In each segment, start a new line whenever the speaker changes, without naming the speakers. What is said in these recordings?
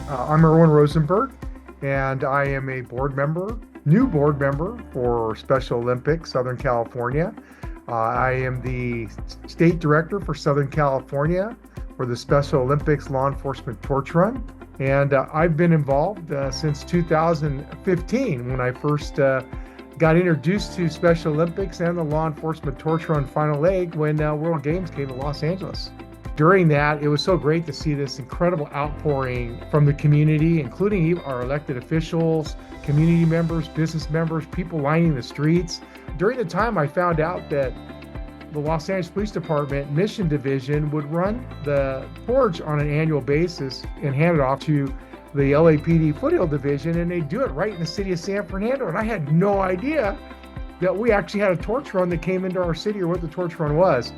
I'm Irwin Rosenberg, and I am a new board member for Special Olympics Southern California. I am the state director for Southern California for the Special Olympics Law Enforcement Torch Run. And I've been involved since 2015 when I first got introduced to Special Olympics and the Law Enforcement Torch Run final leg when World Games came to Los Angeles. During that, it was so great to see this incredible outpouring from the community, including our elected officials, community members, business members, people lining the streets. During the time, I found out that the Los Angeles Police Department Mission Division would run the torch on an annual basis and hand it off to the LAPD Foothill Division, and they do it right in the city of San Fernando. And I had no idea that we actually had a torch run that came into our city or what the torch run was.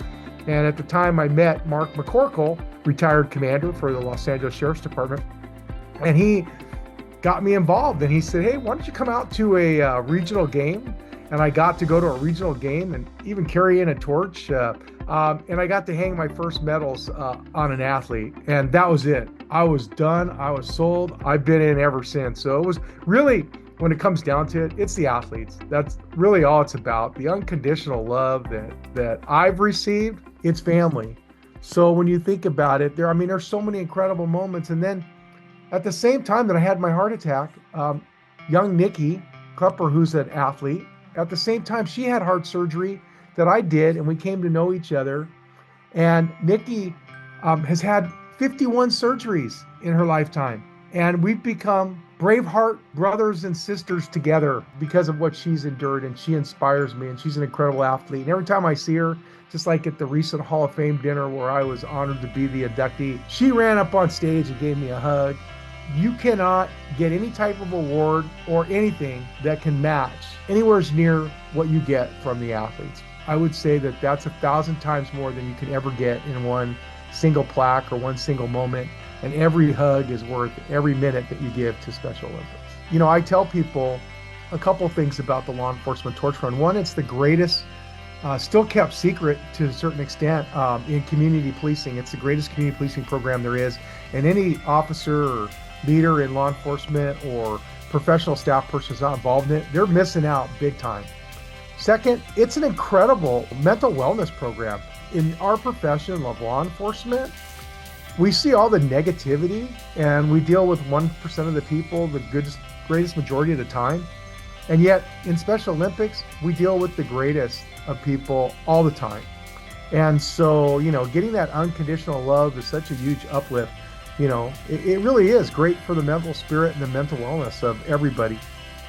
And at the time, I met Mark McCorkle, retired commander for the Los Angeles Sheriff's Department, and he got me involved. And he said, "Hey, why don't you come out to a regional game?" And I got to go to a regional game and even carry in a torch. And I got to hang my first medals on an athlete. And that was it. I was done. I was sold. I've been in ever since. So it was really, when it comes down to it, it's the athletes. That's really all it's about. The unconditional love that I've received, it's family. So when you think about it, there's so many incredible moments. And then at the same time that I had my heart attack, young Nikki Klepper, who's an athlete, at the same time, she had heart surgery that I did, and we came to know each other. And Nikki has had 51 surgeries in her lifetime. And we've become Braveheart brothers and sisters together because of what she's endured, and she inspires me, and she's an incredible athlete. And every time I see her, just like at the recent Hall of Fame dinner where I was honored to be the inductee, she ran up on stage and gave me a hug. You cannot get any type of award or anything that can match anywhere near what you get from the athletes. I would say that that's 1,000 times more than you can ever get in one single plaque or one single moment. And every hug is worth every minute that you give to Special Olympics. I tell people a couple things about the Law Enforcement Torch Run. One, it's the greatest, still kept secret to a certain extent in community policing. It's the greatest community policing program there is. And any officer or leader in law enforcement or professional staff person who's not involved in it, they're missing out big time. Second, it's an incredible mental wellness program. In our profession of law enforcement, we see all the negativity and we deal with 1% of the people the greatest majority of the time. And yet in Special Olympics, we deal with the greatest of people all the time. And so, getting that unconditional love is such a huge uplift. It really is great for the mental spirit and the mental wellness of everybody.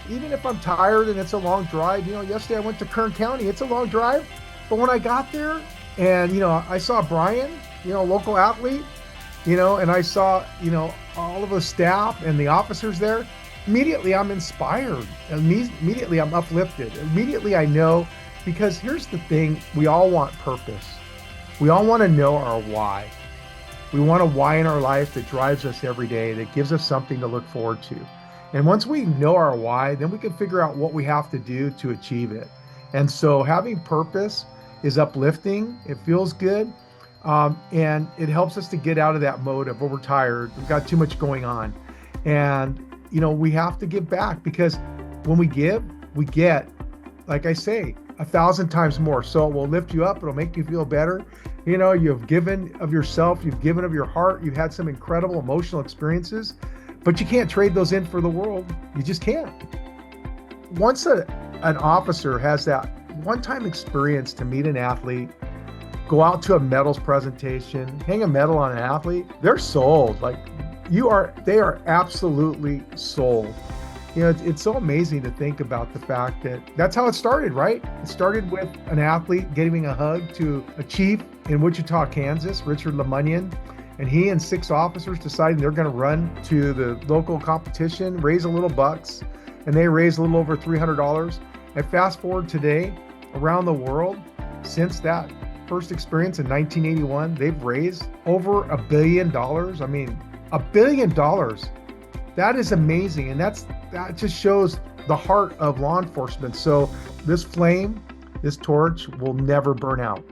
Even if I'm tired and it's a long drive, yesterday I went to Kern County. It's a long drive, but when I got there and, I saw Brian, local athlete, and I saw, all of the staff and the officers there, immediately I'm inspired. Immediately I'm uplifted. Immediately I know, because here's the thing, we all want purpose. We all want to know our why. We want a why in our life that drives us every day, that gives us something to look forward to. And once we know our why, then we can figure out what we have to do to achieve it. And so having purpose is uplifting. It feels good. And it helps us to get out of that mode of, we're tired, we've got too much going on. And, we have to give back, because when we give, we get, like I say, 1,000 times more. So it will lift you up. It'll make you feel better. You've given of yourself, you've given of your heart, you've had some incredible emotional experiences, but you can't trade those in for the world. You just can't. Once an officer has that one-time experience to meet an athlete, go out to a medals presentation, hang a medal on an athlete, they're sold. They are absolutely sold. It's so amazing to think about the fact that that's how it started, right? It started with an athlete giving a hug to a chief in Wichita, Kansas, Richard Lemunion, and he and 6 officers decided they're going to run to the local competition, raise a little bucks, and they raised a little over $300. And fast forward today, around the world, since that first experience in 1981, they've raised over $1 billion. $1 billion. That is amazing. And that just shows the heart of law enforcement. So this flame, this torch will never burn out.